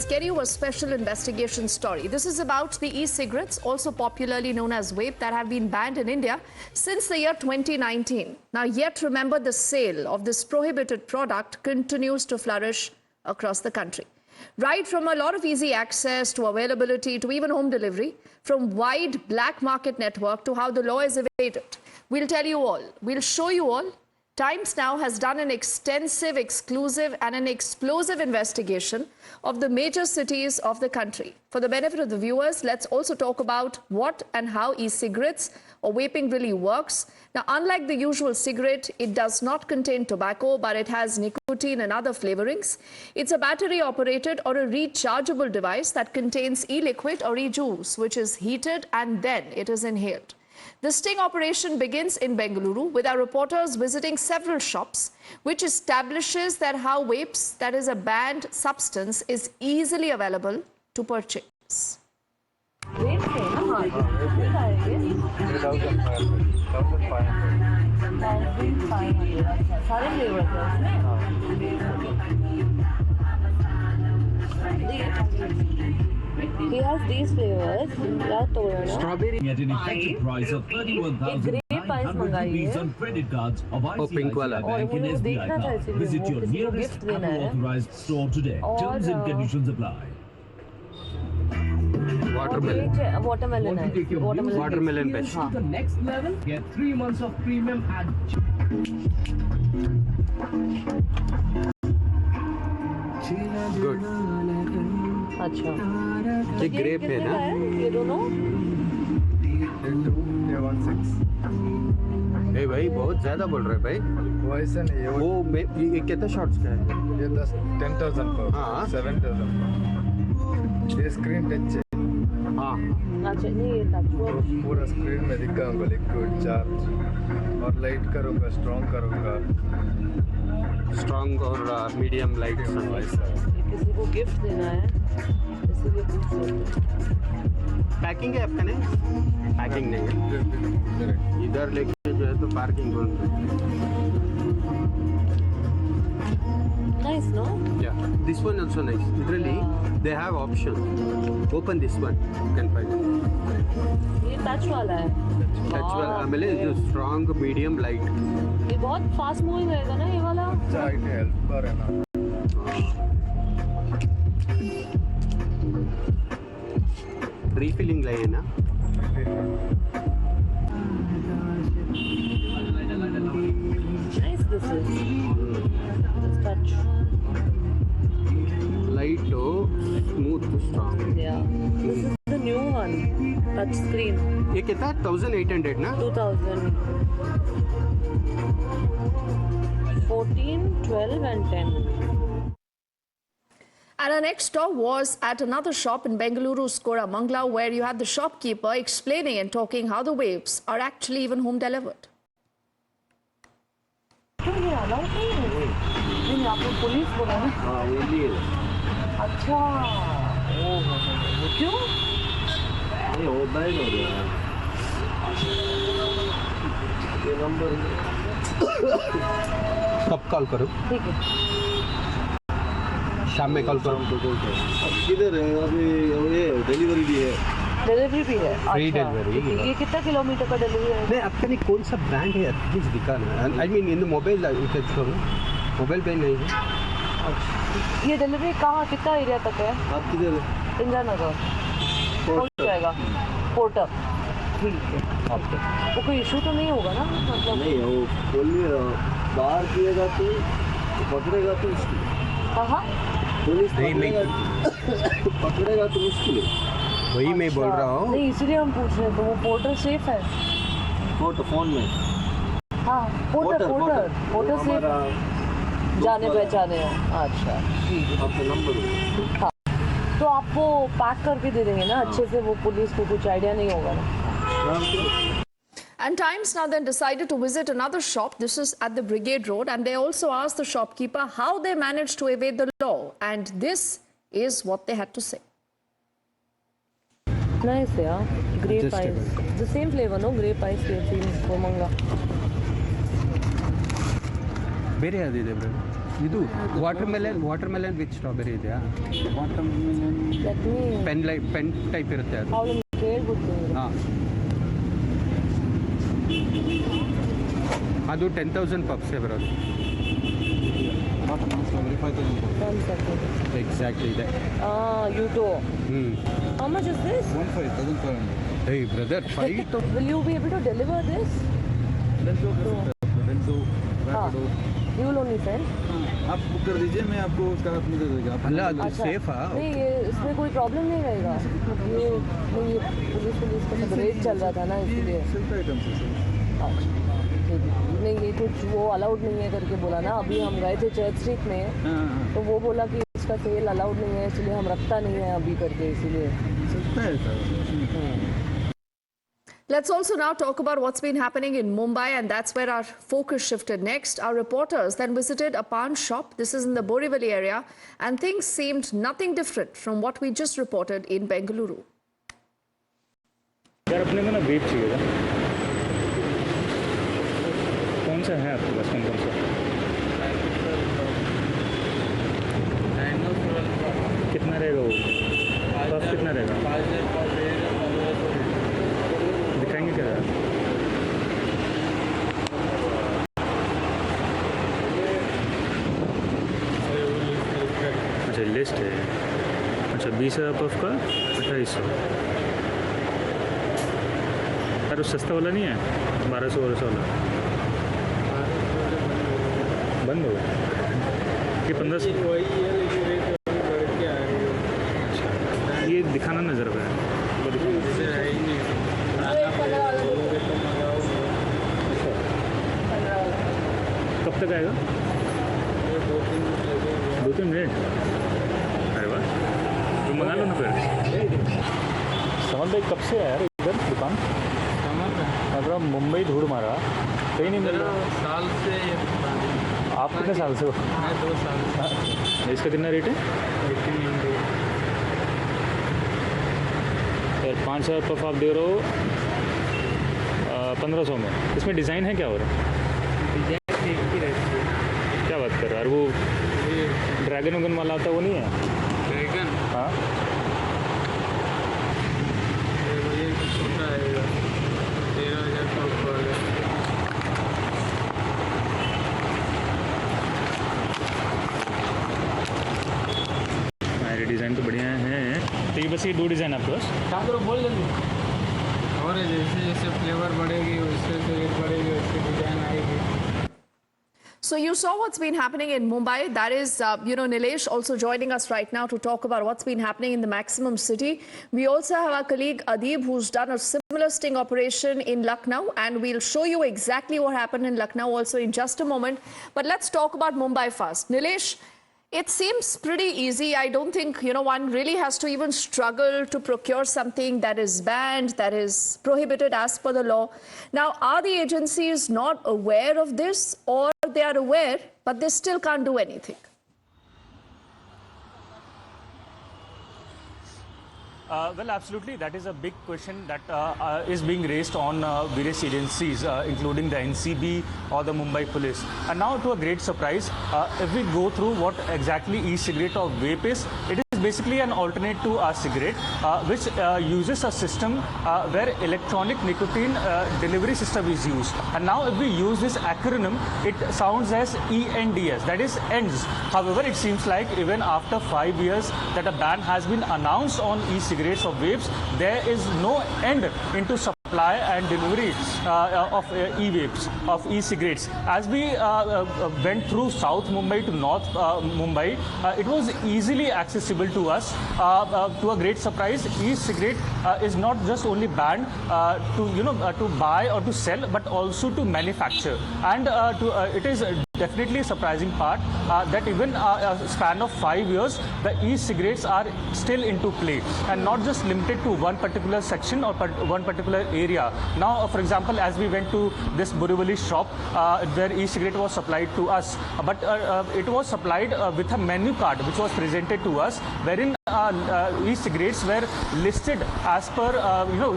get you a special investigation story. This is about the e-cigarettes, also popularly known as vape, that have been banned in India since the year 2019. Now, yet remember, the sale of this prohibited product continues to flourish across the country. Right from a lot of easy access to availability to even home delivery, from wide black market network to how the law is evaded. We'll tell you all. We'll show you all. Times Now has done an extensive, exclusive and an explosive investigation of the major cities of the country. For the benefit of the viewers, let's also talk about what and how e-cigarettes or vaping really works. Now, unlike the usual cigarette, it does not contain tobacco, but it has nicotine and other flavorings. It's a battery-operated or a rechargeable device that contains e-liquid or e-juice, which is heated and then it is inhaled. The sting operation begins in Bengaluru with our reporters visiting several shops, which establishes that how vapes, that is a banned substance, is easily available to purchase. He has these flavors. Strawberry at an effective price of 31,900 rupees on credit cards of ICICI Bank and SBI card. Visit your nearest Apple authorized store today. Terms and conditions apply. Watermelon. Watermelon best. To the next level, get 3 months of premium and Good. अच्छा ये grep है ना? ये दोनों? ए भाई बहुत ज़्यादा बोल रहे भाई। वो ऐसा नहीं है। वो ये कितना शॉट्स का है? ये 10,000 का। हाँ। 7,000 का। ये स्क्रीन टच है। हाँ। अच्छा नहीं ये टच वो पूरा स्क्रीन में दिखाऊंगा लिक्विड चार्ज और लाइट करूँगा स्ट्रॉन्ग करूँगा। स्ट्रॉन्ग और मीडियम लाइट किसी को गिफ्ट देना है इसीलिए पूछ रहे थे। पैकिंग है आपका नहीं? पैकिंग नहीं है। इधर लेके जो है तो parking Nice, no? Yeah, this one also nice. Literally, they have option. Open this one, you can find it. ये टच वाला है। Touch वाला, आमेले जो strong, medium, light. ये बहुत फास्ट मूविंग रहेगा ना ये वाला? अच्छा आइडिया हेल्प कर है ना। Refilling लाइए ना? Nice this is. Let's touch. Light to smooth to strong. Yeah. This is the new one. Touch screen. ये कितना? 1,800 ना? 2000. 14, 12 and 10. And our next stop was at another shop in Bengaluru's Koramangala, where you had the shopkeeper explaining and talking how the vapes are actually even home delivered. ये allowed नहीं है? नहीं आपको police बोला ना? हाँ वो लिए। अच्छा। ओह क्यों? ये हो बैग हो गया। ये नंबर कब कॉल करूँ? ठीक है। शाम में कॉल करूँ तो किधर है अभी? ये डिलीवरी भी है। डिलीवरी भी है। फ्री अच्छा। डिलीवरी। ये कितना किलोमीटर का डिलीवरी है? नहीं आपका नहीं कौन सा ब्रांड है प्लीज दिखाना। I mean in the mobile mobile पे नहीं है। ये डिलीवरी कहाँ कितना एरिया तक है? आप किधर है? इंदिरा नगर पहुँच जाएगा। पोर्टर ठीक है। ओके वो कोई इशू तो नहीं होगा ना? मतलब नहीं वो बोलिए बाहर किएगा तो पकड़ेगा तो मुश्किल। कहाँ? पुलिस नहीं, पकड़ेगा तो मुश्किल है। वही मैं बोल रहा हूँ। नहीं इसीलिए हम पूछ रहे हैं। तो वो पोर्टर सेफ है? फोन में हाँ पोर्टर सेफ जाने पहचाने हैं। अच्छा ठीक है। आपका नंबर हाँ तो आपको पैक करके दे देंगे ना अच्छे से? वो पुलिस को कुछ आइडिया नहीं होगा ना? And Times Now then decided to visit another shop. This is at the Brigade Road, and they also asked the shopkeeper how they managed to evade the law. And this is what they had to say. Nice, yeah. Grape ice. The same flavor, no? Grape ice we have seen in Komanga. ಬೇರೆ ಯಾವುದಿದೆ bro? ಇದು watermelon with strawberry ಇದೆಯಾ? Let me pen type ಇರುತ್ತೆ ಅದು. ಅವಳನ್ನು ಕೇಳ್ಬಿಡ್ತೀನಿ. ಹಾಂ, ಅದು 10,000 ಪಪ್ಸೇ ಬರೋದು. One second. ಎಕ್ಸಾಕ್ಟ್ಲಿ ಇದೆ. You do. How much is this? 15,500. Hey brother, 5,000. Will you be able to deliver this? हाँ. You will only send? आप बुक कर दीजिए, मैं आपको उसका अपने दे देगा. अल्लाह ಅದು अच्छा. ಸೇಫ್ नहीं, ये इसमें कोई प्रॉब्लम नहीं रहेगा. ये नहीं, ये पुलिस का सब रेट चल रहा था ना, इसलिए. सिल्क आइटम से सर. अच्छा. नहीं, ये कुछ वो अलाउड नहीं है करके बोला ना. अभी हम गए थे चर्च स्ट्रीट में, तो वो बोला कि इसका सेल अलाउड नहीं है, इसलिए हम रखता नहीं है अभी करके, इसीलिए. सस्ता है sir. Let's also now talk about what's been happening in Mumbai, and that's where our focus shifted next. Our reporters then visited a pawn shop. This is in the Borivali area, and things seemed nothing different from what we just reported in Bengaluru. यार अपने को ना वेप चाहिए था. कौन सा है आपके पास? कौन सा? कितना रहेगा वो? कॉस्ट कितना रहेगा? दिखाएंगे क्या? अच्छा लिस्ट है. अच्छा 20,000 पफ का 2800. यार सस्ता वाला नहीं है? 1200 वाला बंद हो गया कि 1500. ये दिखाना नजर पे है. कब तक आएगा? 2-3 मिनट. अरे वाह, तो मंगा लो ना फिर. समझ भाई कब से है यार इधर दुकान? अगर मुंबई धूड़ मारा कहीं नहीं मिल रहा. साल से. आप कितने साल से हो? 2 साल. इसका कितना रेट है? 1890. यार 5,000 पफ आप दे रहे हो 1500 में. इसमें डिज़ाइन है क्या? और डिजाइन एक ही रहती है. क्या बात कर रहा है? वो ड्रैगन वगन वाला आता है वो नहीं है? ड्रैगन. हाँ ये छोटा आएगा 13,000 का ऊपर. हमारे डिज़ाइन तो बढ़िया हैं. तो ये बस ये 2 डिज़ाइन आपके पास? क्या करो बोल देंगे. और जैसे जैसे फ्लेवर बढ़ेगी उससे रेट बढ़ेगी, उसकी डिजाइन आएगी. So you saw what's been happening in Mumbai. That is, Nilesh also joining us right now to talk about what's been happening in the Maximum City. We also have our colleague Adib, who's done a similar sting operation in Lucknow, and we'll show you exactly what happened in Lucknow also in just a moment. But let's talk about Mumbai first. Nilesh, it seems pretty easy. I don't think, one really has to even struggle to procure something that is banned, that is prohibited as per the law. Now, are the agencies not aware of this, or they are aware, but they still can't do anything? Well, absolutely. That is a big question that is being raised on various agencies, including the NCB or the Mumbai Police. And now, to a great surprise, if we go through what exactly e-cigarette or vape is, it is basically an alternate to a cigarette, which uses a system where electronic nicotine delivery system is used. And now, if we use this acronym, it sounds as ENDS, that is ENDS. However, it seems like even after 5 years that a ban has been announced on e-cigarettes or vapes, there is no end into supply and delivery of e-vapes, of e-cigarettes. As we went through South Mumbai to North Mumbai, it was easily accessible to us. To a great surprise, e-cigarette is not just only banned to buy or to sell, but also to manufacture. And it is definitely a surprising part that even a span of 5 years, the e-cigarettes are still into play and not just limited to one particular section or one particular area. Now, for example, as we went to this Borivali shop where e-cigarette was supplied to us, but it was supplied with a menu card which was presented to us, wherein e-cigarettes were listed as per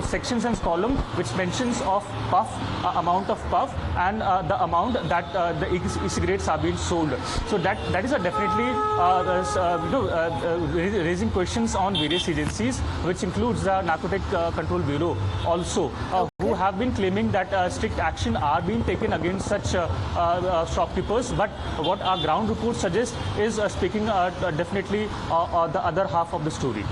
sections and column which mentions of puff, amount of puff, and the amount that the e-cigarettes are being sold. So that is a definitely raising questions on various agencies, which includes the Narcotic Control Bureau also, who have been claiming that strict action are being taken against such shopkeepers. But what our ground report suggests is speaking definitely the other half of the story.